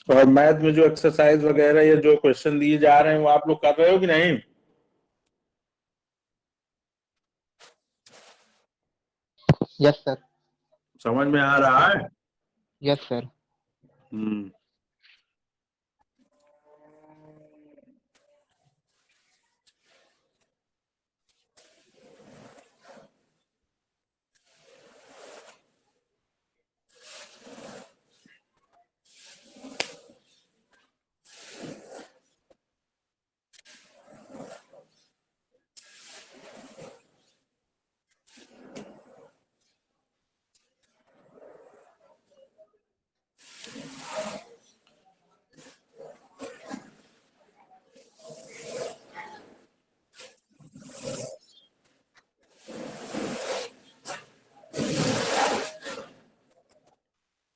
और मैथ में जो एक्सरसाइज वगैरह या जो क्वेश्चन दिए जा रहे हैं वो आप लोग कर रहे हो कि नहीं? Yes sir. समझ में आ रहा है? Yes sir. हम्म।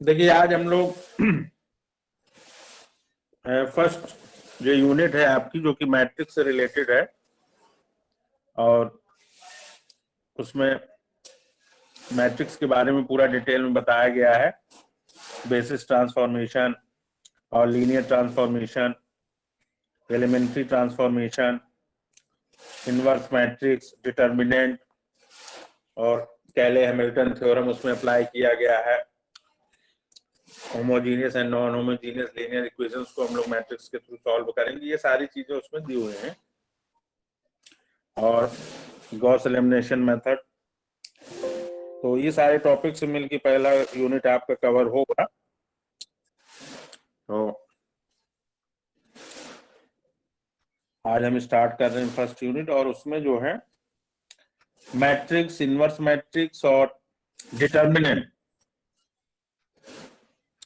देखिए आज हम लोग फर्स्ट जो यूनिट है आपकी जो कि मैट्रिक्स से रिलेटेड है और उसमें मैट्रिक्स के बारे में पूरा डिटेल में बताया गया है, बेसिस ट्रांसफॉर्मेशन और linear transformation, elementary transformation, inverse matrix, determinant और कैले हैमिल्टन थ्योरम उसमें अप्लाई किया गया है। Homogeneous and non homogeneous linear equations को हम लोग मैट्रिक्स के थ्रू सॉल्व करेंगे, ये सारी चीजें उसमें दी हुई हैं। और गॉस एलिमिनेशन मेथड, तो ये सारे टॉपिक से मिलकर पहला यूनिट आपका कवर होगा। तो आज हम स्टार्ट कर रहे हैं फर्स्ट यूनिट और उसमें जो है मैट्रिक्स, इनवर्स मैट्रिक्स और डिटर्मिनेंट,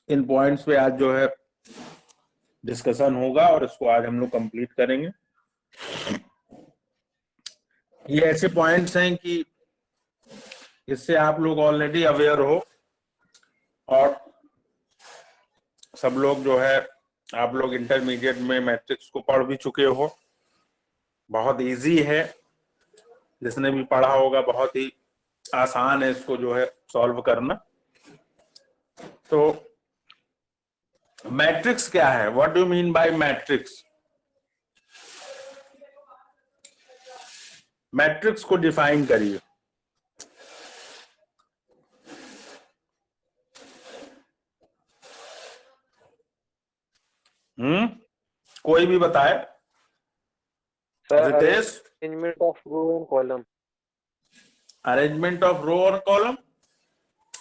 इन पॉइंट्स पे आज जो है डिस्कशन होगा और इसको आज हम लोग कंप्लीट करेंगे। ये ऐसे पॉइंट्स हैं कि इससे आप लोग ऑलरेडी अवेयर हो और सब लोग जो है आप लोग इंटरमीडिएट में मैट्रिक्स को पढ़ भी चुके हो, बहुत इजी है, जिसने भी पढ़ा होगा बहुत ही आसान है इसको जो है सॉल्व करना। तो मैट्रिक्स क्या है, what do you mean by matrix? Matrix को डिफाइन करिए। कोई भी बताए। Ritesh? Arrangement of row and column. Arrangement of row और कॉलम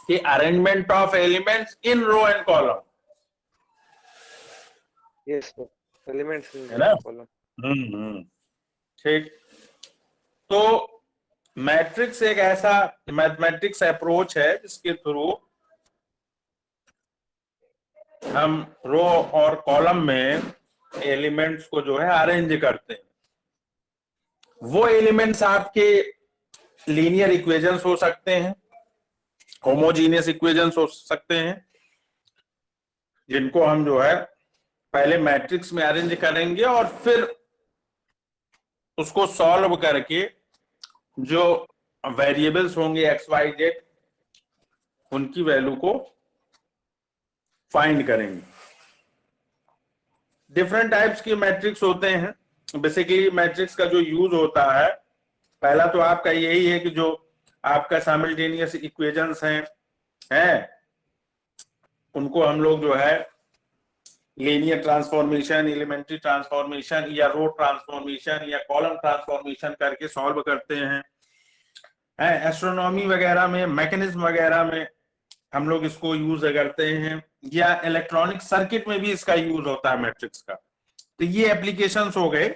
कि arrangement of elements in row and column? Yes sir, elements in है ना? कॉलम। ठीक। तो मैट्रिक्स एक ऐसा मैथमेटिक्स अप्रोच है जिसके थ्रू हम रो और कॉलम में एलिमेंट्स को जो है अरेंज करते हैं। वो एलिमेंट्स आपके लीनियर इक्वेशंस हो सकते हैं, होमोजीनियस इक्वेशंस हो सकते हैं, जिनको हम जो है पहले मैट्रिक्स में अरेंज करेंगे और फिर उसको सॉल्व करके जो वेरिएबल्स होंगे एक्स वाई जेड, उनकी वैल्यू को फाइंड करेंगे। डिफरेंट टाइप्स के मैट्रिक्स होते हैं। बेसिकली मैट्रिक्स का जो यूज होता है, पहला तो आपका यही है कि जो आपका साइमल्टेनियस इक्वेशंस हैं उनको हम लोग जो है लीनियर ट्रांसफॉर्मेशन, एलिमेंट्री ट्रांसफॉर्मेशन या रो ट्रांसफॉर्मेशन या कॉलम ट्रांसफॉर्मेशन करके सॉल्व करते हैं। एस्ट्रोनॉमी वगैरह में, मैकेनिज्म वगैरह में हम लोग इसको यूज करते हैं, या इलेक्ट्रॉनिक सर्किट में भी इसका यूज होता है मैट्रिक्स का। तो ये एप्लीकेशंस हो गए।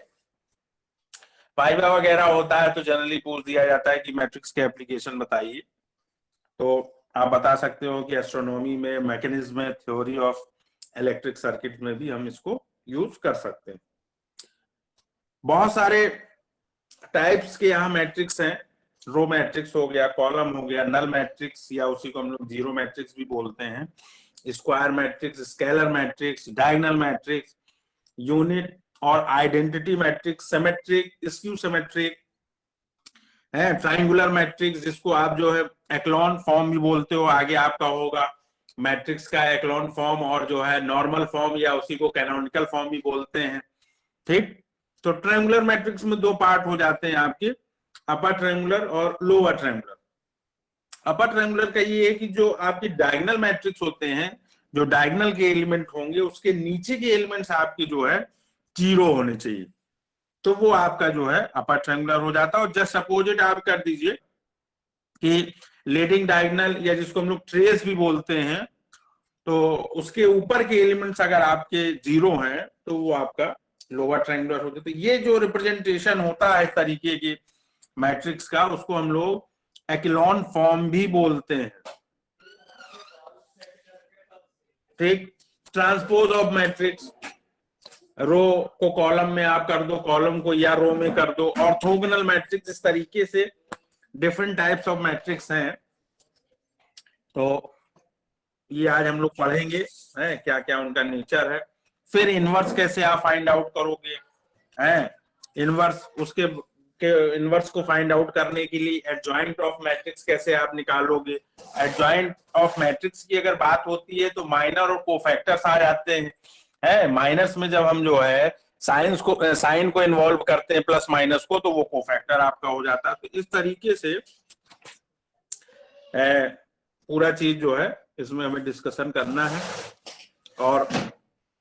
वाइवा वगैरह होता है तो जनरली पूछ दिया जाता है कि मैट्रिक्स के एप्लीकेशन बताइए, तो आप बता सकते हो कि एस्ट्रोनॉमी में, मैकेनिज्म में, थ्योरी ऑफ इलेक्ट्रिक सर्किट में भी हम इसको यूज कर सकते हैं। बहुत सारे टाइप्स के यहाँ मैट्रिक्स हैं। रो मैट्रिक्स हो गया, कॉलम हो गया, नल मैट्रिक्स या उसी को हम लोग जीरो मैट्रिक्स भी बोलते हैं, square matrix, scalar matrix, diagonal matrix, unit और identity matrix, symmetric, skew symmetric है, ट्राइंगुलर मैट्रिक्स जिसको आप जो है एक्लॉन फॉर्म भी बोलते हो, आगे आपका होगा मैट्रिक्स का एक्लॉन फॉर्म और जो है नॉर्मल फॉर्म या उसी को कैनोनिकल फॉर्म भी बोलते हैं। ठीक, तो ट्रायंगुलर मैट्रिक्स में दो पार्ट हो जाते हैं आपके, अपर ट्रायंगुलर और लोअर ट्रायंगुलर। अपर ट्रायंगुलर का ये है कि जो आपकी डायगोनल मैट्रिक्स होते हैं, जो डायगोनल के एलिमेंट होंगे उसके नीचे के एलिमेंट्स आपके जो है 0 होने चाहिए, तो वो आपका जो है अपर ट्रायंगुलर हो जाता है। और जस्ट अपोजिट आप कर दीजिए कि लीडिंग डायगोनल या जिसको हम लोग ट्रेस भी बोलते हैं, तो उसके ऊपर के एलिमेंट्स अगर आपके 0 हैं तो वो आपका लोअर ट्रायंगुलर होता है। तो ये जो रिप्रेजेंटेशन होता है इस तरीके की मैट्रिक्स का, उसको हम लोग एक्लॉन फॉर्म भी बोलते हैं। ठीक, ट्रांसपोज ऑफ मैट्रिक्स, रो को कॉलम में आप कर दो, कॉलम को या रो में कर दो। ऑर्थोगोनल मैट्रिक्स, इस तरीके से डिफरेंट टाइप्स ऑफ मैट्रिक्स हैं, तो ये आज हम लोग पढ़ेंगे हैं क्या क्या उनका नेचर है। फिर इनवर्स कैसे आप फाइंड आउट करोगे, हैं इनवर्स, उसके इनवर्स को फाइंड आउट करने के लिए एडजॉइंट ऑफ मैट्रिक्स कैसे आप निकालोगे। एडजॉइंट ऑफ मैट्रिक्स की अगर बात होती है तो माइनर और कोफैक्टर्स आ जाते हैं। माइनर्स में जब हम जो है साइन को इन्वॉल्व करते हैं प्लस माइनस को, तो वो कोफैक्टर आपका हो जाता है। तो इस तरीके से पूरा चीज जो है इसमें हमें डिस्कशन करना है। और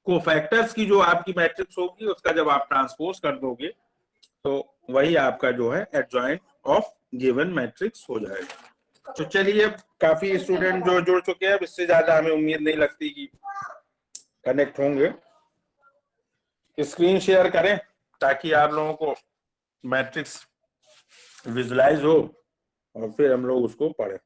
कोफैक्टर्स की जो आपकी मैट्रिक्स होगी उसका जब आप ट्रांसपोज कर दोगे तो वही आपका जो है एडजॉइंट ऑफ गिवन मैट्रिक्स हो जाएगा। तो चलिए, काफी स्टूडेंट जो जुड़ चुके हैं, इससे ज्यादा हमें उम्मीद नहीं लगती कि कनेक्ट होंगे। स्क्रीन शेयर करें ताकि आप लोगों को मैट्रिक्स विजुलाइज हो और फिर हम लोग उसको पढ़ें।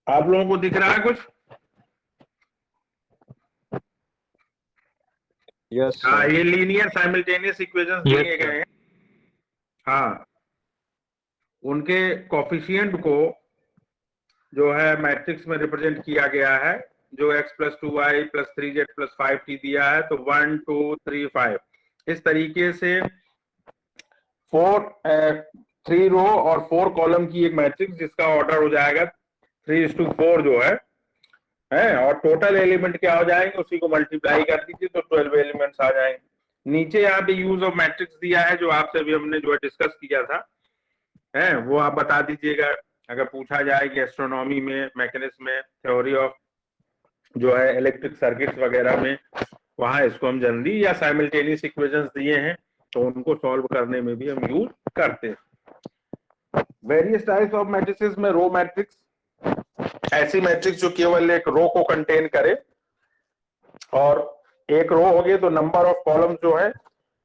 आप लोगों को दिख रहा है कुछ? Yes, हाँ, sir. ये लीनियर साइमल्टेनियस इक्वेशंस Yes, दिए गए हैं। हाँ, उनके कोफिशिएंट को जो है मैट्रिक्स में रिप्रेजेंट किया गया है, जो x + 2y + 3z + 5t दिया है, तो 1 2 3 5 इस तरीके से 3 रो और 4 कॉलम की एक मैट्रिक्स जिसका ऑर्डर हो जाएगा 3:4 जो है, और टोटल एलिमेंट क्या हो जाएंगे उसी को मल्टीप्लाई कर दीजिए तो 12 एलिमेंट्स आ जाएंगे। नीचे यहाँ पे यूज ऑफ मैट्रिक्स दिया है जो आपसे अभी हमने जो है डिस्कस किया था, वो आप बता दीजिएगा अगर पूछा जाए कि एस्ट्रोनॉमी में, मैकेनिक्स में, थ्योरी ऑफ जो है इलेक्ट्रिक सर्किट्स वगैरह में, वहां इसको हम जनरली या साइमल्टेनियस इक्वेशंस दिए हैं तो उनको सॉल्व करने में भी हम यूज करते हैं। वेरियस टाइप्स ऑफ मैट्रिसेस में रो मैट्रिक्स, ऐसी मैट्रिक्स जो केवल एक रो को कंटेन करे, और एक रो होगी तो नंबर ऑफ कॉलम्स जो है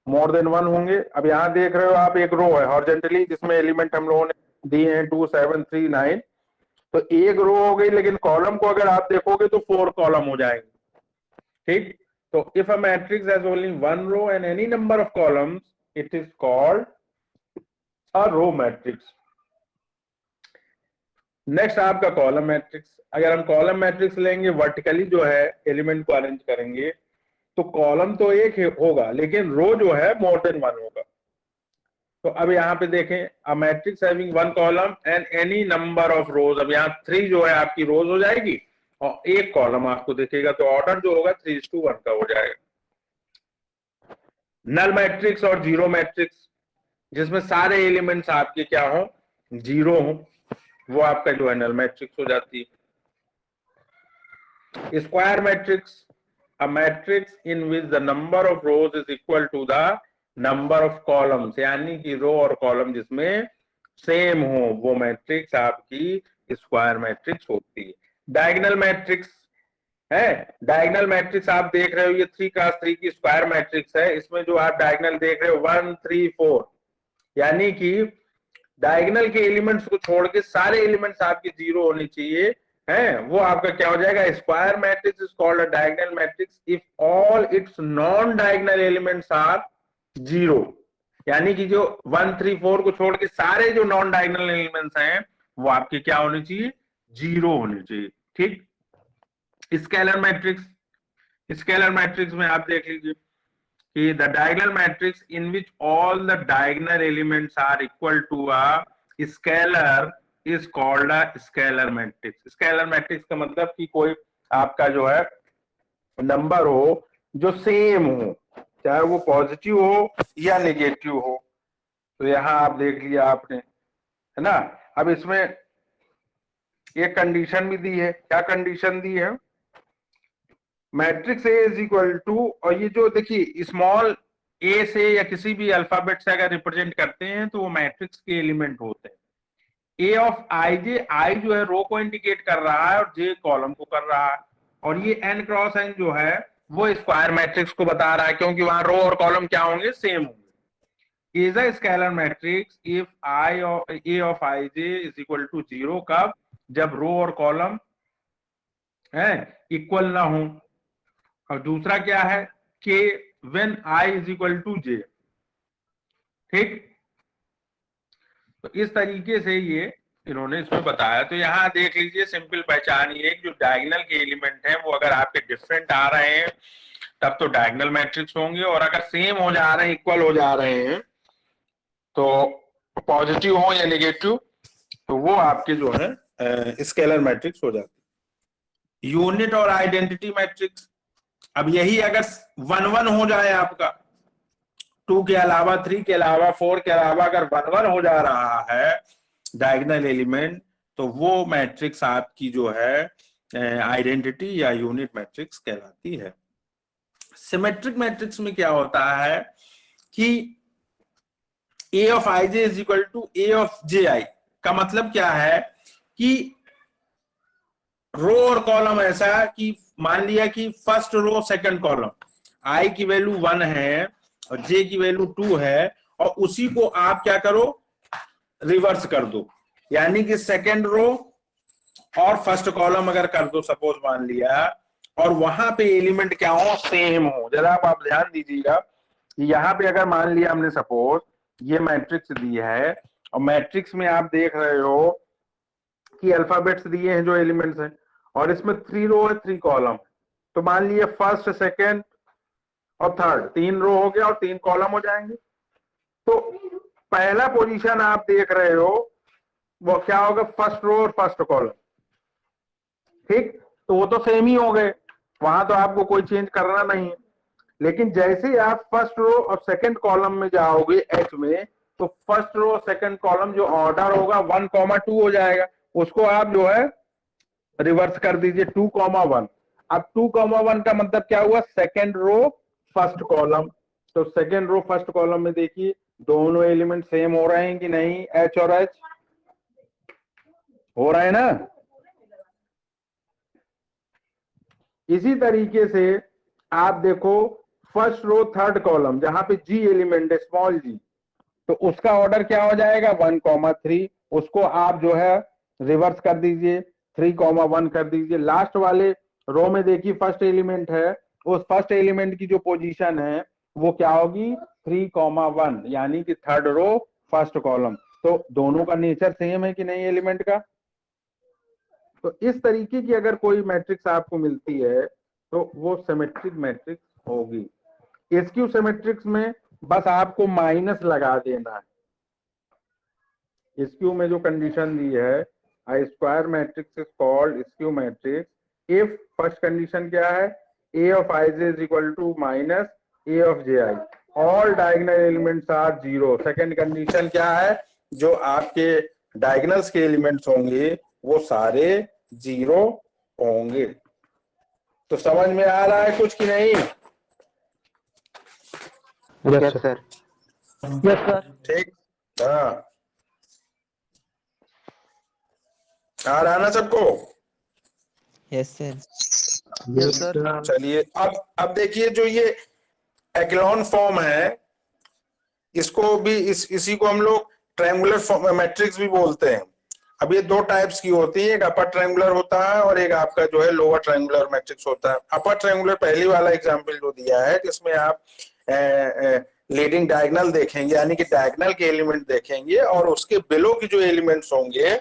मोर देन 1 होंगे। अब यहाँ देख रहे हो आप, एक रो है हॉरिजॉन्टली जिसमें एलिमेंट हम लोगों ने दिए हैं 2 7 3 9, तो एक रो हो गई, लेकिन कॉलम को अगर आप देखोगे तो 4 कॉलम हो जाएंगे। ठीक, तो if a matrix has only 1 row and any number of columns it is called a row matrix. Next आपका कॉलम मैट्रिक्स। अगर हम कॉलम मैट्रिक्स लेंगे, वर्टिकली जो है एलिमेंट को अरेंज करेंगे, तो कॉलम तो एक होगा लेकिन रो जो है मोर देन 1 होगा। तो अब यहाँ पे देखें, a matrix having 1 column and any number of रोज, अब यहाँ 3 जो है आपकी रोज हो जाएगी और एक कॉलम आपको दिखेगा, तो ऑर्डर जो होगा 3:1 का हो जाएगा। नल मैट्रिक्स और जीरो मैट्रिक्स, जिसमें सारे एलिमेंट्स आपके क्या हो, 0 हो, वो आपका जो है नल मैट्रिक्स हो जाती है। Square matrix, a matrix in which the number of rows is equal to the number of columns, यानी कि रो और कॉलम जिसमें सेम हो, वो मैट्रिक्स आपकी स्क्वायर मैट्रिक्स होती है। डायगोनल मैट्रिक्स है, डायगोनल मैट्रिक्स आप देख रहे हो, ये 3x3 की स्क्वायर मैट्रिक्स है। इसमें जो आप डायगोनल देख रहे हो 1 3 4, यानी कि डायगोनल के एलिमेंट्स को छोड़ के सारे एलिमेंट्स आपके 0 होने चाहिए, है, वो आपका क्या हो जाएगा, square matrix is called a diagonal matrix if all its non diagonal elements are zero. यानी कि जो 1 3 4 को छोड़ के सारे जो नॉन डायगोनल एलिमेंट्स हैं वो आपके क्या होने चाहिए, जीरो होने चाहिए। ठीक। स्केलर मैट्रिक्स, स्केलर मैट्रिक्स में आप देख लीजिए कि the diagonal matrix in which all the diagonal elements are equal to a scalar is called a scalar matrix. Scalar matrix का मतलब कि कोई आपका जो है नंबर हो जो सेम हो, चाहे वो पॉजिटिव हो या नेगेटिव हो। तो यहां आप देख लिया आपने, है ना। अब इसमें एक कंडीशन भी दी है, क्या कंडीशन दी है, matrix A is equal to, और ये जो देखिए स्मॉल ए से या किसी भी अल्फाबेट से अगर रिप्रेजेंट करते हैं तो वो मैट्रिक्स के एलिमेंट होते हैं। ए ऑफ आई जे, आई जो है रो को इंडिकेट कर रहा है और जे कॉलम को कर रहा है, और ये एन क्रॉस एन जो है वो स्क्वायर मैट्रिक्स को बता रहा है, क्योंकि वहां रो और कॉलम क्या होंगे, सेम होंगे। Is a scalar matrix if I A of I J is equal to zero. कब, जब रो और कॉलम है इक्वल ना हो। और दूसरा क्या है, के when I is equal to J. ठीक। तो इस तरीके से ये इन्होंने इसमें बताया। तो यहां देख लीजिए सिंपल पहचान ये, जो डायगोनल के एलिमेंट हैं वो अगर आपके डिफरेंट आ रहे हैं तब तो डायगोनल मैट्रिक्स होंगे, और अगर सेम हो जा रहे हैं, इक्वल हो जा रहे हैं, तो पॉजिटिव हो या नेगेटिव, तो वो आपके जो है स्केलर मैट्रिक्स हो जाते हैं। यूनिट और आइडेंटिटी मैट्रिक्स, अब यही अगर 1 1 हो जाए आपका, 2 के अलावा 3 के अलावा 4 के अलावा अगर 1 1 हो जा रहा है डायगोनल एलिमेंट, तो वो मैट्रिक्स आपकी जो है आइडेंटिटी या यूनिट मैट्रिक्स कहलाती है। सिमेट्रिक मैट्रिक्स में क्या होता है कि A of I J is equal to A of J I, का मतलब क्या है कि रो और कॉलम ऐसा कि मान लिया कि फर्स्ट रो सेकंड कॉलम, आई की वैल्यू 1 है और जे की वैल्यू 2 है, और उसी को आप क्या करो, रिवर्स कर दो। यानी कि सेकंड रो और फर्स्ट कॉलम अगर कर दो सपोज मान लिया, और वहां पे एलिमेंट क्या हो, सेम हो। जरा आप ध्यान दीजिएगा, यहां पे अगर मान लिया हमने सपोज ये मैट्रिक्स दी है, और मैट्रिक्स में आप देख रहे हो कि अल्फाबेट्स दिए हैं जो एलिमेंट्स हैं, और इसमें 3 रो है 3 कॉलम। तो मान लिया फर्स्ट सेकंड और थर्ड 3 रो हो गया और 3 कॉलम हो जाएंगे। तो पहला पोजीशन आप देख रहे हो वो क्या होगा, फर्स्ट रो और फर्स्ट कॉलम। ठीक। तो वो तो सेम ही हो गए, वहां तो आपको कोई चेंज करना नहीं है। लेकिन जैसे ही आप फर्स्ट रो और सेकंड कॉलम में जाओगे एच में, तो फर्स्ट रो और सेकंड कॉलम जो ऑर्डर होगा 1, 2 हो जाएगा, उसको आप जो है रिवर्स कर दीजिए 2, 1। अब 2, 1 का मतलब क्या हुआ, सेकंड रो फर्स्ट कॉलम। तो सेकंड रो फर्स्ट कॉलम में देखिए दोनों एलिमेंट सेम हो रहे हैं कि नहीं, एच और एच हो रहे हैं ना। इसी तरीके से आप देखो फर्स्ट रो थर्ड कॉलम जहां पे जी एलिमेंट है, स्मॉल जी, तो उसका ऑर्डर क्या हो जाएगा 1, 3। उसको आप जो है रिवर्स कर दीजिए, 3, 1 कर दीजिए। लास्ट वाले रो में देखिए फर्स्ट एलिमेंट है, उस फर्स्ट एलिमेंट की जो पोजीशन है वो क्या होगी, 3, 1, यानी कि थर्ड रो फर्स्ट कॉलम। तो दोनों का नेचर सेम है कि नहीं एलिमेंट का। तो इस तरीके की अगर कोई मैट्रिक्स आपको मिलती है तो वो सिमेट्रिक मैट्रिक्स होगी। स्क्यू सिमेट्रिक्स में बस आपको माइनस लगा देना है। स्क्यू में जो कंडीशन दी है, I square matrix is called skew matrix if first condition क्या है, A of I J is equal to minus A of J I, all diagonal elements are zero. Second condition क्या है, जो आपके डायगोनल्स के elements होंगे वो सारे जीरो होंगे। तो समझ में आ रहा है कुछ कि नहीं? Yes sir. Yes sir. ठीक। हाँ, आ रहा ना सबको? Yes sir. Yes sir. चलिए अब देखिए, जो ये एक्लॉन फॉर्म है, इसको भी इसी को हम लोग ट्रायंगुलर मैट्रिक्स भी बोलते हैं। अब ये दो टाइप्स की होती है, एक अपर ट्रायंगुलर होता है और एक आपका जो है लोअर ट्रायंगुलर मैट्रिक्स होता है। अपर ट्रायंगुलर पहली वाला एग्जांपल जो दिया है जिसमें आप लीडिंग डायगोनल देखेंगे, यानी कि डायगोनल के एलिमेंट देखेंगे और उसके बिलो के जो एलिमेंट्स होंगे,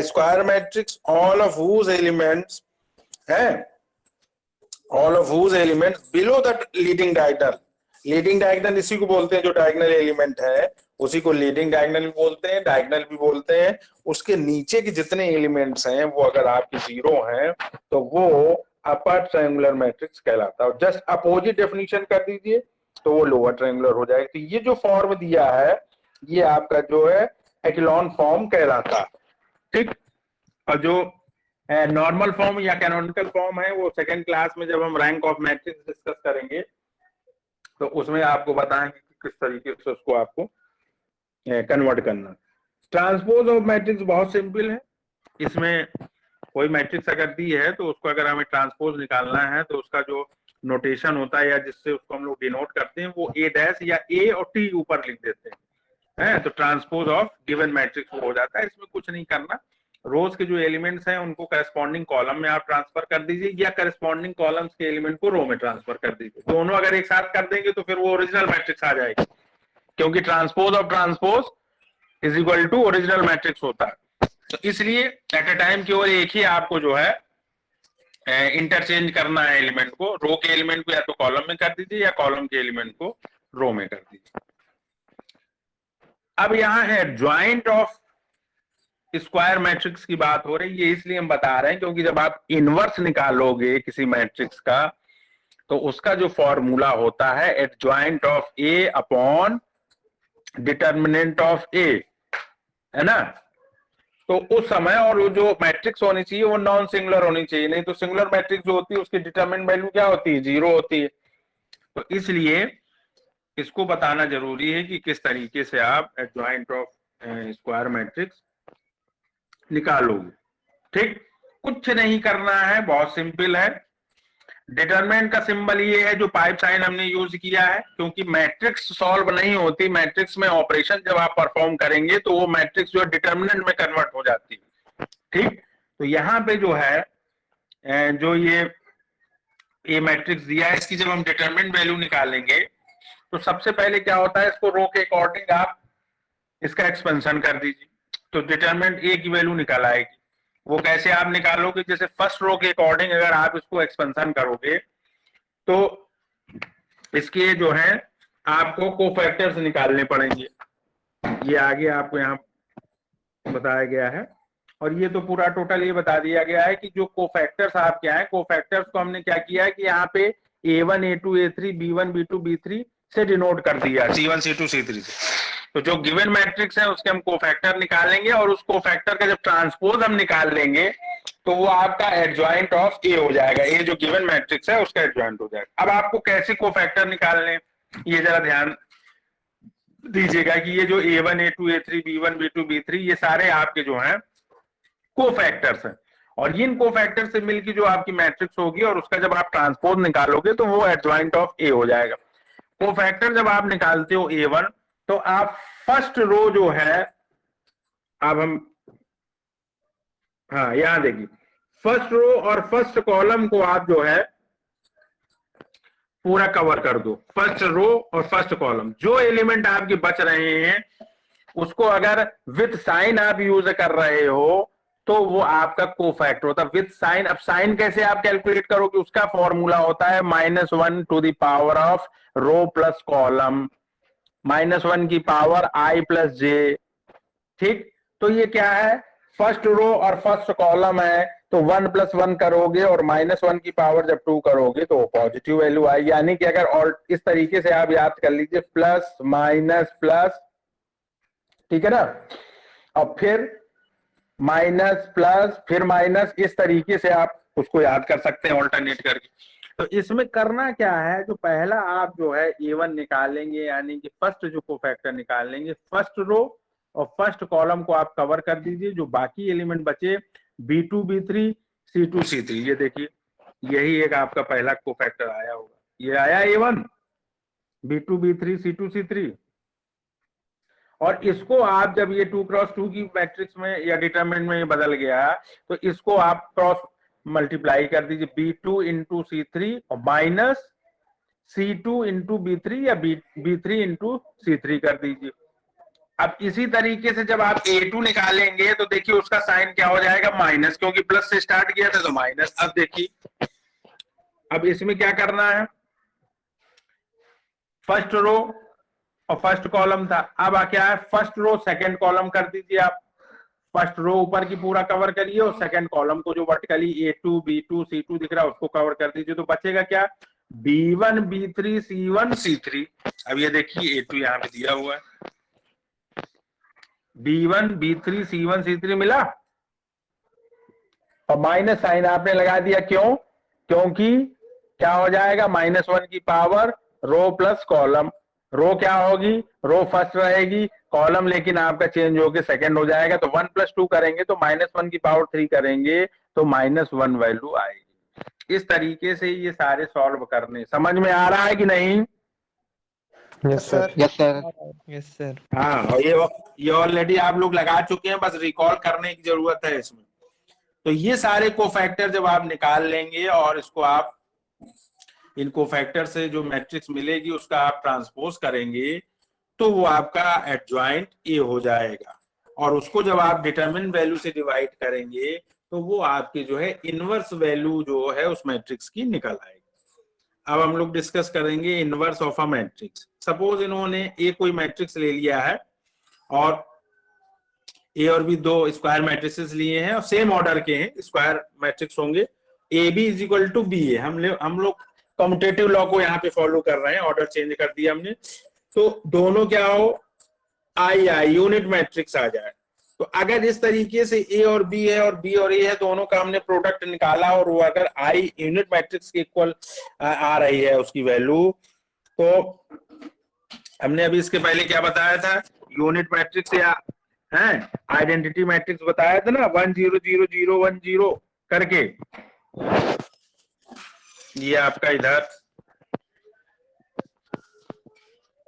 square matrix all of whose elements है, all of whose elements below the leading diagonal. Leading diagonal इसी को बोलते हैं, जो डायगोनल एलिमेंट है उसी को लीडिंग डायगोनल भी बोलते हैं, डायगोनल भी बोलते हैं। उसके नीचे के जितने एलिमेंट्स हैं वो अगर आपके जीरो हैं तो वो अपर ट्रायंगुलर मैट्रिक्स कहलाता है। जस्ट अपोजिट डेफिनेशन कर दीजिए तो वो लोअर ट्रायंगुलर हो जाएगा। तो ये जो फॉर्म दिया है ये आपका जो है एक्लॉन फॉर्म कहलाता है, ठीक। और जो नॉर्मल फॉर्म या कैनोनिकल फॉर्म है वो सेकंड क्लास में जब हम रैंक ऑफ मैट्रिक्स डिस्कस करेंगे तो उसमें आपको बताएंगे कि किस तरीके से उसको आपको कन्वर्ट करना। ट्रांसपोज ऑफ मैट्रिक्स बहुत सिंपल है। इसमें कोई मैट्रिक्स अगर दी है तो उसको अगर हमें ट्रांसपोज निकालना है तो उसका जो नोटेशन होता है या जिससे उसको हम लोग डिनोट करते हैं वो ए डैश या ए और टी ऊपर लिख देते हैं, तो ट्रांसपोज ऑफ गिवन मैट्रिक्स हो जाता है। इसमें कुछ नहीं करना, रोज के जो एलिमेंट्स हैं उनको करस्पॉन्डिंग कॉलम में आप ट्रांसफर कर दीजिए या करस्पॉन्डिंग कॉलम्स के एलिमेंट को रो में ट्रांसफर कर दीजिए। दोनों अगर एक साथ कर देंगे तो फिर वो ओरिजिनल मैट्रिक्स आ जाएगी, क्योंकि transpose of transpose is equal to original matrix होता है। तो इसलिए एट ए टाइम केवल एक ही आपको जो है इंटरचेंज करना है एलिमेंट को, रो के एलिमेंट को या तो कॉलम में कर दीजिए या कॉलम के एलिमेंट को रो में कर दीजिए। अब यहां है ज्वाइंट ऑफ स्क्वायर मैट्रिक्स की बात हो रही है, इसलिए हम बता रहे हैं क्योंकि जब आप इनवर्स निकालोगे किसी मैट्रिक्स का तो उसका जो फॉर्मूला होता है adjoint of A upon determinant of A, है ना। तो उस समय और वो जो मैट्रिक्स होनी चाहिए वो नॉन सिंगुलर होनी चाहिए, नहीं तो सिंगुलर मैट्रिक्स जो होती है उसकी डिटरमिनेंट वैल्यू क्या होती है, जीरो होती है। तो इसलिए इसको बताना जरूरी है कि किस तरीके से आप एडज्वाइंट ऑफ स्क्वायर मैट्रिक्स निकालोगे, ठीक। कुछ नहीं करना है, बहुत सिंपल है। डिटरमिनेंट का सिंबल ये है जो पाइप साइन हमने यूज किया है, क्योंकि मैट्रिक्स सॉल्व नहीं होती, मैट्रिक्स में ऑपरेशन जब आप परफॉर्म करेंगे तो वो मैट्रिक्स जो है डिटरमिनेंट में कन्वर्ट हो जाती है, ठीक। तो यहाँ पे जो है जो ये मैट्रिक्स दिया है इसकी जब हम डिटरमिनेंट वैल्यू निकालेंगे तो सबसे पहले क्या होता है, इसको रो के अकॉर्डिंग आप इसका एक्सपेंशन कर दीजिए तो डिटरमिनेंट ए की वैल्यू निकल आएगी। वो कैसे आप निकालोगे, जैसे फर्स्ट रो के अकॉर्डिंग अगर आप इसको एक्सपेंशन करोगे तो इसके जो है आपको कोफैक्टर्स निकालने पड़ेंगे। ये आगे आपको यहाँ बताया गया है और ये तो पूरा टोटल ये बता दिया गया है कि जो कोफैक्टर्स आप क्या है, कोफैक्टर्स को हमने क्या किया है कि यहाँ पे A1 A2 A3 B1 B2 B3 से डिनोट कर दिया, C1 C2 C3 से। तो जो गिवन मैट्रिक्स है उसके हम कोफैक्टर निकालेंगे और उस कोफैक्टर का जब ट्रांसपोज हम निकाल लेंगे तो वो आपका एडज्वाइंट ऑफ ए हो जाएगा, ए जो गिवन मैट्रिक्स है उसका एडज्वाइंट हो जाएगा। अब आपको कैसे कोफैक्टर निकालने ये जरा ध्यान दीजिएगा कि ये जो A1 A2 A3 B1 B2 B3 ये सारे आपके जो हैं कोफैक्टर्स हैं और इन कोफैक्टर से मिलकर जो आपकी मैट्रिक्स होगी और उसका जब आप ट्रांसपोज निकालोगे तो वो एडज्वाइंट ऑफ ए हो जाएगा। कोफैक्टर जब आप निकालते हो A1 तो आप फर्स्ट रो जो है, अब हम हाँ यहां देखिए, फर्स्ट रो और फर्स्ट कॉलम को आप जो है पूरा कवर कर दो। फर्स्ट रो और फर्स्ट कॉलम जो एलिमेंट आपके बच रहे हैं उसको अगर विथ साइन आप यूज कर रहे हो तो वो आपका कोफैक्टर होता है विथ साइन। अब साइन कैसे आप कैलकुलेट करोगे, उसका फॉर्मूला होता है -1 to the power of row plus column -1 की पावर i प्लस जे, ठीक। तो ये क्या है, फर्स्ट रो और फर्स्ट कॉलम है तो 1 + 1 करोगे और -1 की पावर जब 2 करोगे तो पॉजिटिव वैल्यू आएगी। यानी कि अगर और इस तरीके से आप याद कर लीजिए प्लस माइनस प्लस, ठीक है ना, और फिर माइनस प्लस फिर माइनस, इस तरीके से आप उसको याद कर सकते हैं ऑल्टरनेट करके। तो इसमें करना क्या है, जो पहला आप जो है A1 निकालेंगे यानी कि फर्स्ट जो कोफैक्टर निकालेंगे, फर्स्ट रो और फर्स्ट कॉलम को आप कवर कर दीजिए, जो बाकी एलिमेंट बचे B2 B3 C2 C3, ये देखिए यही एक आपका पहला कोफैक्टर आया होगा, ये आया A1 B2 B3 C2 C3 और इसको आप जब ये 2x2 की मैट्रिक्स में या डिटरमिनेंट में बदल गया तो इसको आप क्रॉस मल्टीप्लाई कर दीजिए, B2 इंटू C3 और माइनस C2 इंटू B3 या B3 इंटू C3 कर दीजिए। अब इसी तरीके से जब आप A2 निकालेंगे तो देखिए उसका साइन क्या हो जाएगा, माइनस, क्योंकि प्लस से स्टार्ट किया था तो माइनस। अब देखिए अब इसमें क्या करना है, फर्स्ट रो और फर्स्ट कॉलम था, अब क्या है, फर्स्ट रो सेकंड कॉलम कर दीजिए आप। फर्स्ट रो ऊपर की पूरा कवर करिए और सेकंड कॉलम को जो वर्टिकली A2 B2 C2 दिख रहा है उसको कवर कर दीजिए। तो बचेगा क्या, B1 B3 C1 C3। अब ये देखिए A2 यहाँ पे दिया हुआ है, B1 B3 C1 C3 मिला और माइनस साइन आपने लगा दिया, क्यों, क्योंकि क्या हो जाएगा, -1 की पावर रो प्लस कॉलम। रो क्या होगी, रो फर्स्ट रहेगी, कॉलम लेकिन आपका चेंज होके सेकंड हो जाएगा। तो 1 + 2 करेंगे तो -1 की पावर 3 करेंगे तो -1 वैल्यू आएगी। इस तरीके से ये सारे सॉल्व करने, समझ में आ रहा है कि नहीं? Yes, sir. Yes, sir. Yes, sir. हाँ, और ये ऑलरेडी आप लोग लगा चुके हैं, बस रिकॉल करने की जरूरत है इसमें। तो ये सारे कोफैक्टर जब आप निकाल लेंगे और इसको आप इन कोफैक्टर से जो मैट्रिक्स मिलेगी उसका आप ट्रांसपोज करेंगे तो वो आपका एडजॉइंट ए हो जाएगा। और उसको जब आप डिटरमिन वैल्यू से डिवाइड करेंगे तो वो आपकी जो है इनवर्स वैल्यू जो है उस मैट्रिक्स की निकल आएगी। अब हम लोग डिस्कस करेंगे inverse of a matrix. Suppose इन्होंने ए कोई मैट्रिक्स ले लिया है और ए और बी दो स्क्वायर मैट्रिसेस लिए हैं और सेम ऑर्डर के हैं, स्क्वायर मैट्रिक्स होंगे। A B is equal to B A, हम लोग कम्यूटेटिव लॉ को यहाँ पे फॉलो कर रहे हैं, ऑर्डर चेंज कर दिया हमने। तो दोनों क्या हो, आई आई यूनिट मैट्रिक्स आ जाए। तो अगर इस तरीके से ए और बी है और बी और ए है, दोनों का हमने प्रोडक्ट निकाला और वो अगर आई यूनिट मैट्रिक्स के इक्वल आ रही है उसकी वैल्यू, तो हमने अभी इसके पहले क्या बताया था, यूनिट मैट्रिक्स या आइडेंटिटी मैट्रिक्स बताया था ना, 1 0 0 0 1 0 करके। ये आपका इधर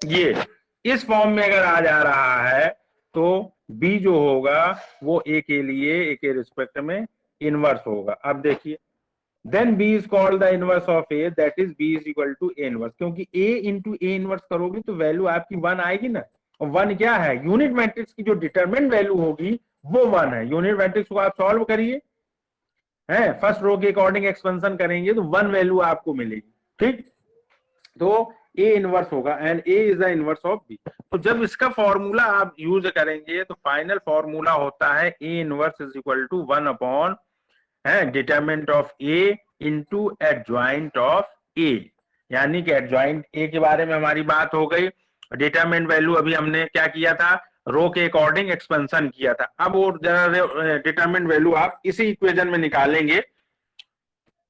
ये इस फॉर्म में अगर आ जा रहा है तो बी जो होगा वो ए के लिए, ए के रिस्पेक्ट में इनवर्स होगा। अब देखिए, then B is called the inverse of A, that is B is equal to A inverse, क्योंकि ए इंटू ए इनवर्स करोगे तो वैल्यू आपकी 1 आएगी ना। और 1 क्या है, यूनिट मैट्रिक्स की जो डिटरमिनेंट वैल्यू होगी वो 1 है। यूनिट मैट्रिक्स को आप सॉल्व करिए, फर्स्ट रो के अकॉर्डिंग एक्सपेंशन करेंगे तो 1 वैल्यू आपको मिलेगी, ठीक। तो ए इनवर्स होगा and A is the inverse of B. तो जब इसका फॉर्मूला आप यूज करेंगे तो फाइनल फॉर्मूला होता है A inverse is equal to 1 upon determinant of A into adjoint of A. यानी कि एडजॉइंट ए के बारे में हमारी बात हो गई, डिटरमिनेंट वैल्यू अभी हमने क्या किया था, रो के अकॉर्डिंग एक्सपेंशन किया था। अब वो जरा डिटरमिनेंट वैल्यू आप इसी इक्वेशन में निकालेंगे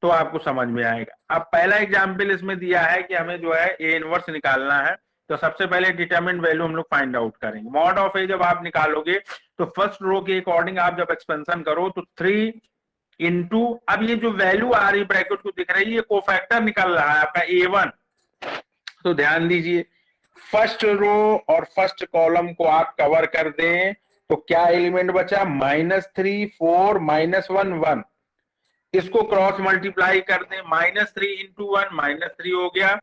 तो आपको समझ में आएगा। अब पहला एग्जाम्पल इसमें दिया है कि हमें जो है ए इनवर्स निकालना है, तो सबसे पहले डिटरमिनेंट वैल्यू हम लोग फाइंड आउट करेंगे। मॉड ऑफ ए जब आप निकालोगे तो फर्स्ट रो के अकॉर्डिंग आप जब एक्सपेंशन करो तो 3 इंटू, अब ये जो वैल्यू आ रही ब्रैकेट को दिख रही है, कोफैक्टर निकल रहा है आपका A1। तो ध्यान दीजिए, फर्स्ट रो और फर्स्ट कॉलम को आप कवर कर दें तो क्या एलिमेंट बचा, -3 4 -1 1। इसको क्रॉस मल्टीप्लाई कर दें, -3 इंटू 1 -3 हो गया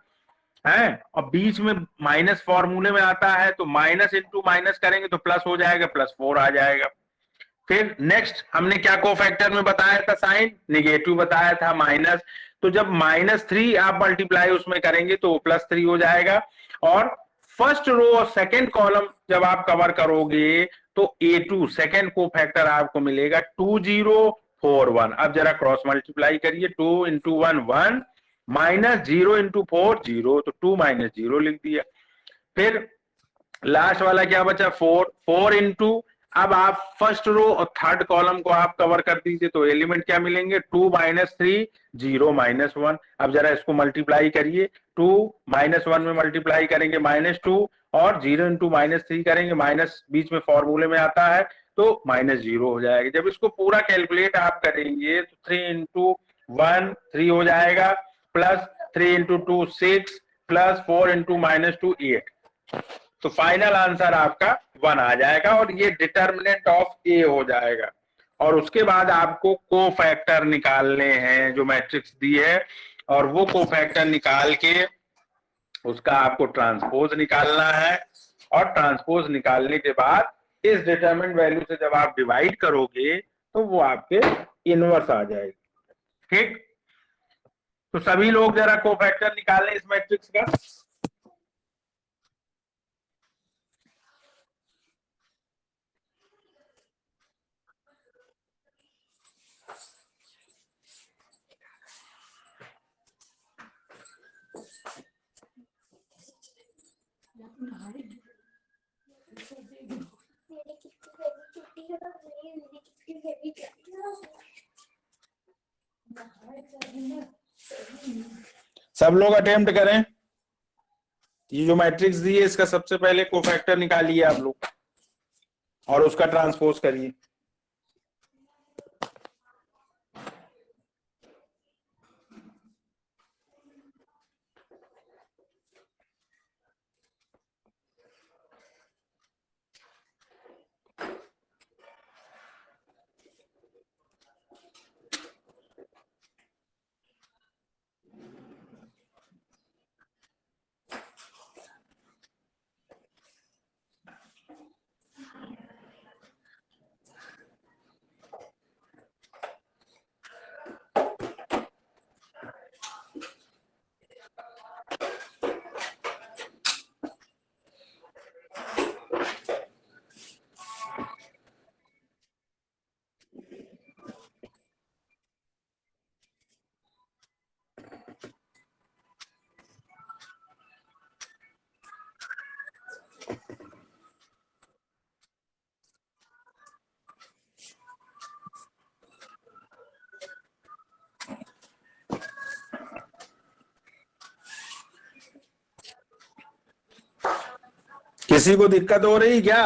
है, और बीच में माइनस फॉर्मूले में आता है तो माइनस इंटू माइनस करेंगे तो प्लस हो जाएगा, +4 आ जाएगा। फिर नेक्स्ट हमने क्या कोफैक्टर में बताया था, साइन निगेटिव बताया था, माइनस। तो जब -3 आप मल्टीप्लाई उसमें करेंगे तो +3 हो जाएगा। और फर्स्ट रो और सेकंड कॉलम जब आप कवर करोगे तो A2 सेकंड कोफैक्टर आपको मिलेगा 2 0 4 1। अब जरा क्रॉस मल्टीप्लाई करिए, 2 इंटू 1 1 -0 इंटू 4 0, तो 2 - 0 लिख दिया। फिर लास्ट वाला क्या बचा, 4 इंटू, अब आप फर्स्ट रो और थर्ड कॉलम को आप कवर कर दीजिए तो एलिमेंट क्या मिलेंगे, 2 -3 0 -1। अब जरा इसको मल्टीप्लाई करिए, 2 -1 में मल्टीप्लाई करेंगे -2 और 0 इंटू -3 करेंगे, माइनस बीच में फॉर्मूले में आता है तो -0 हो जाएगा। जब इसको पूरा कैलकुलेट आप करेंगे तो 3 इंटू 1 3 हो जाएगा, प्लस 3 इंटू 2 6, प्लस 4 इंटू -2 8। तो फाइनल आंसर आपका 1 आ जाएगा और ये डिटर्मिनेंट ऑफ ए हो जाएगा। और उसके बाद आपको कोफैक्टर निकालने हैं जो मैट्रिक्स दी है, और वो कोफैक्टर निकाल के उसका आपको ट्रांसपोज निकालना है, और ट्रांसपोज निकालने के बाद इस डिटरमिनेंट वैल्यू से जब आप डिवाइड करोगे तो वो आपके इनवर्स आ जाएगी। ठीक, तो सभी लोग जरा कोफैक्टर निकालें इस मैट्रिक्स का। सब लोग अटेम्प्ट करें। ये जो मैट्रिक्स दी है इसका सबसे पहले कोफैक्टर निकालिए आप लोग और उसका ट्रांसपोज करिए। किसी को दिक्कत हो रही क्या?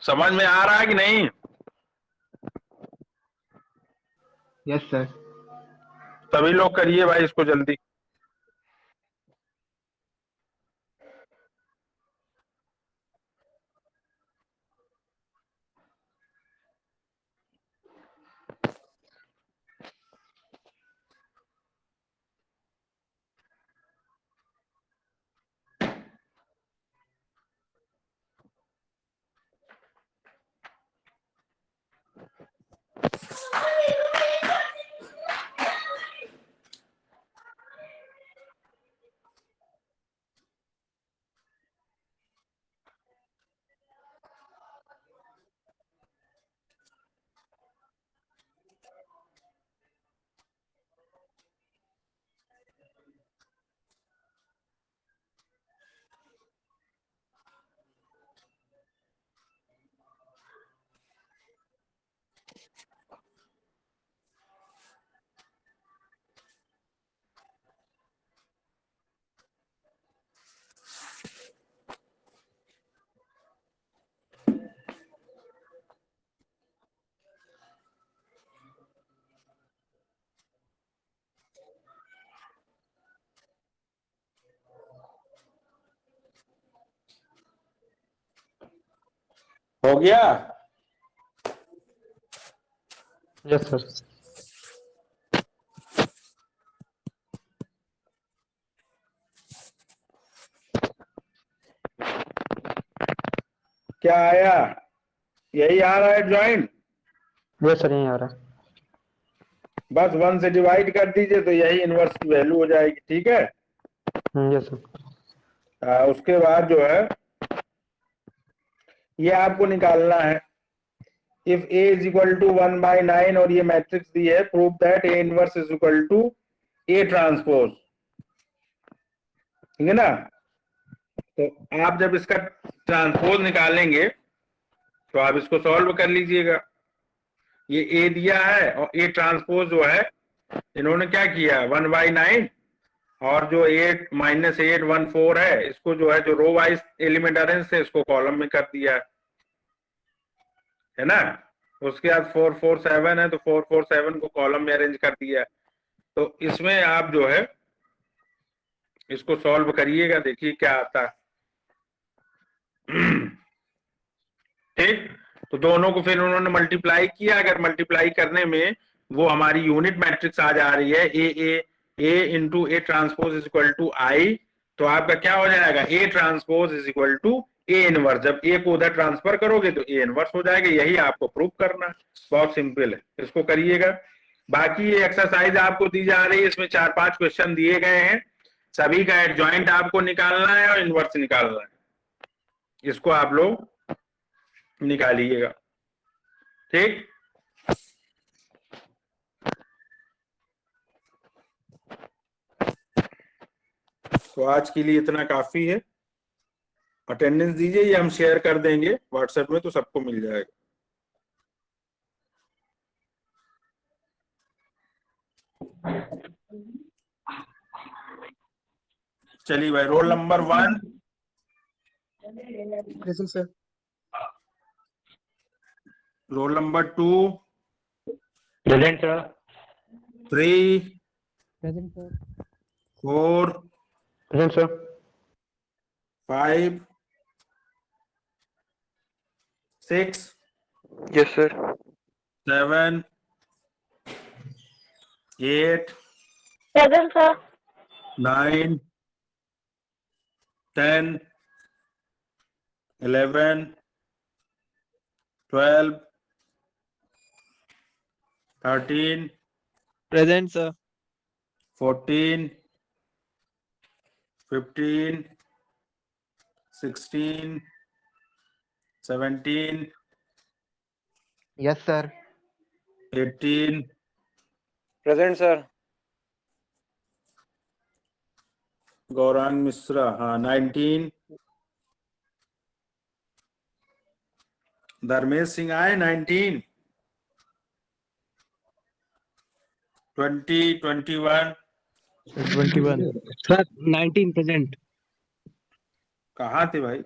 समझ में आ रहा है कि नहीं? Yes sir. सभी लोग करिए भाई इसको जल्दी। हो गया? Yes sir. क्या आया? यही आ रहा है ज्वाइंट? यस सर, यही आ रहा है। बस 1 से डिवाइड कर दीजिए तो यही इनवर्स की वैल्यू हो जाएगी। ठीक है? Yes sir. उसके बाद जो है ये आपको निकालना है। If a is equal to 1/9 और ये मैट्रिक्स दी है, prove that a inverse is equal to a transpose. ठीक है ना? तो आप जब इसका ट्रांसपोज निकालेंगे तो आप इसको सॉल्व कर लीजिएगा। ये a दिया है और a ट्रांसपोज जो है इन्होंने क्या किया, 1/9 और जो 8 - 8 1 4 है इसको जो है जो रो वाइज एलिमेंट अरेंज थे इसको कॉलम में कर दिया है। है ना। उसके बाद 447 है तो 447 को कॉलम में अरेंज कर दिया। तो इसमें आप जो है इसको सॉल्व करिएगा, देखिए क्या आता है। ठीक, तो दोनों को फिर उन्होंने मल्टीप्लाई किया। अगर मल्टीप्लाई करने में वो हमारी यूनिट मैट्रिक्स आ जा रही है A into A transpose is equal to I, तो आपका क्या हो जाएगा, A transpose is equal to A inverse. जब ए को उधर ट्रांसफर करोगे तो ए इनवर्स हो जाएगा। यही आपको प्रूव करना है, बहुत सिंपल है, इसको करिएगा। बाकी ये एक्सरसाइज आपको दी जा रही है, इसमें 4-5 क्वेश्चन दिए गए हैं, सभी का एडजॉइंट आपको निकालना है और इनवर्स निकालना है, इसको आप लोग निकालिएगा। ठीक, तो आज के लिए इतना काफी है। अटेंडेंस दीजिए, ये हम शेयर कर देंगे व्हाट्सएप में तो सबको मिल जाएगा। चलिए भाई, roll number 1, present sir. Roll number 2, present sir. 3, present sir. 4, present sir. 5, 6, Yes, sir. 7, 8, Present, sir. 9, 10, 11, 12, 13, present sir. 14, 15, 16, 17, yes sir. 18, Present, sir. Gaurang Mishra, हाँ 19, धर्मेश सिंह आए 19, 20, 21, 21 सर 19 प्रेजेंट। कहाँ थे भाई?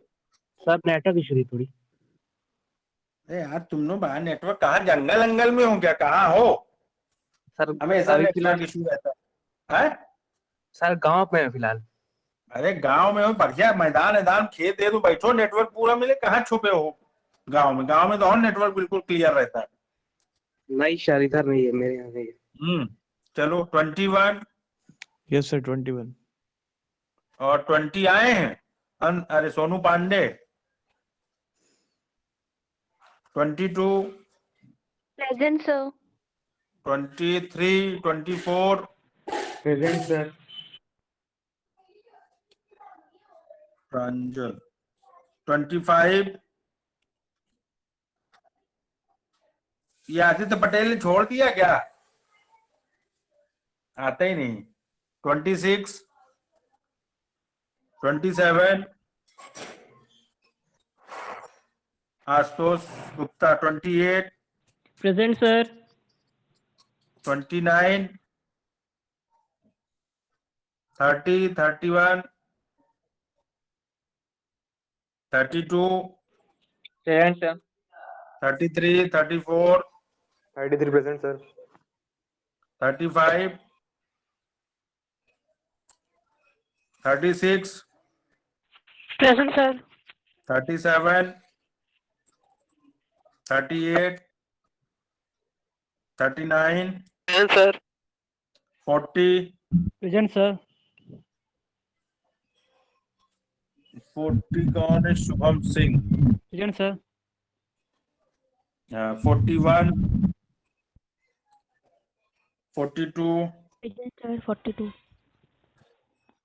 सर नेटवर्क इशू थी थोड़ी। अरे यार तुम लोग बाहर नेटवर्क, कहाँ जंगल अंगल में हो क्या, कहाँ हो? सर हमेशा अभी नेटवर्क फिलहाल इशू रहता है। सर गांव में है फिलहाल। अरे गांव में हो, बढ़िया मैदान मैदान खेत है तो बैठो, नेटवर्क पूरा मिले। कहाँ छुपे हो गांव में? गांव में तो और नेटवर्क बिल्कुल क्लियर रहता है। नहीं सर इधर नहीं है, मेरे यहाँ नहीं है। चलो 21 यस सर 21 और 20 आए हैं। अरे Sonu Pandey 22, Present, sir. 23, 24, present sir. Pranjal 25, ये आदित्य पटेल ने छोड़ दिया क्या? आता ही नहीं। 26, 27, Ashutosh Gupta 28, Present, sir. 29, 30, 31, 32, present sir. 33, 34, 33 present, sir. 35, 36, Present, sir. 37, 38, 39, Present, sir. 40, Present, sir. 40 कौन है? Shubham Singh. Present, sir. 41, 42, Present, sir. 42.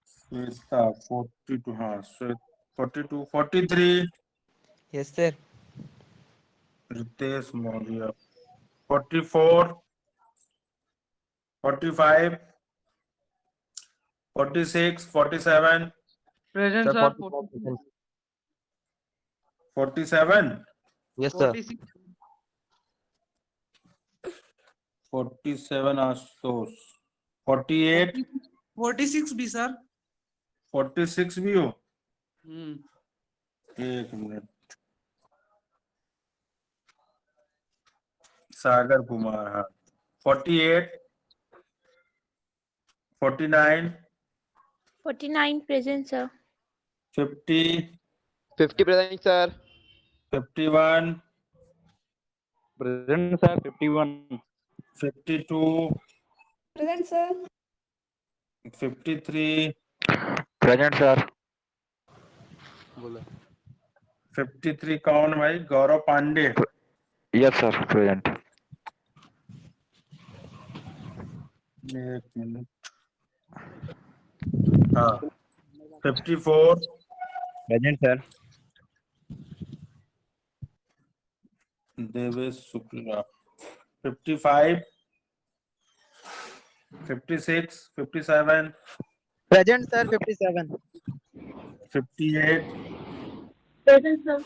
Shweta 42, हाँ 42, 43, yes sir. Ritesh Maurya 44, 45, 46, 47, present sir. 47, yes sir. 47 Ashutosh, 48, 46 भी सर। 46 भी हो? एक मिनट, सागर कुमार, हाँ। 48, 49, 49 present, sir. 50, 50 present, sir. 51, Present, sir. 51. 52, Present, sir. 53, Present, sir. 53 कौन भाई? गौरव पांडे। Yes, sir. Present. एक मिनट, हाँ। 54, Present, sir. Devesh Shukla. 55, 56, 57, Present, sir. 57. 58, Present, sir.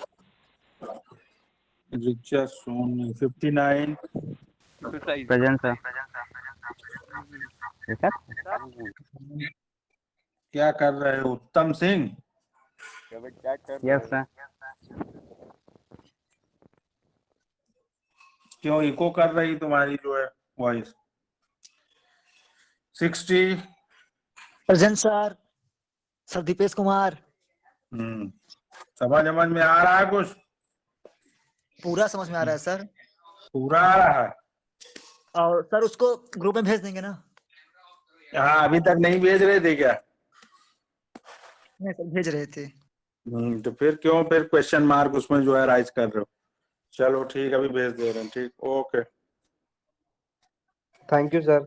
Richa Soni. 59, Present, sir. क्या कर रहे हो उत्तम सिंह? Yes, sir. क्यों इको कर रही तुम्हारी जो है voice? 60, present sir. Sir Dipesh Kumar. समझ में आ रहा है कुछ? पूरा समझ में आ रहा है सर। पूरा आ रहा है? और सर उसको ग्रुप में भेज देंगे ना? हाँ, अभी तक नहीं भेज रहे थे क्या? नहीं सर, भेज रहे थे। तो फिर क्यों फिर क्वेश्चन मार्क उसमें जो है राइज कर रहे हो? चलो ठीक, अभी भेज दे रहे हैं। ठीक, ओके। Thank you, sir.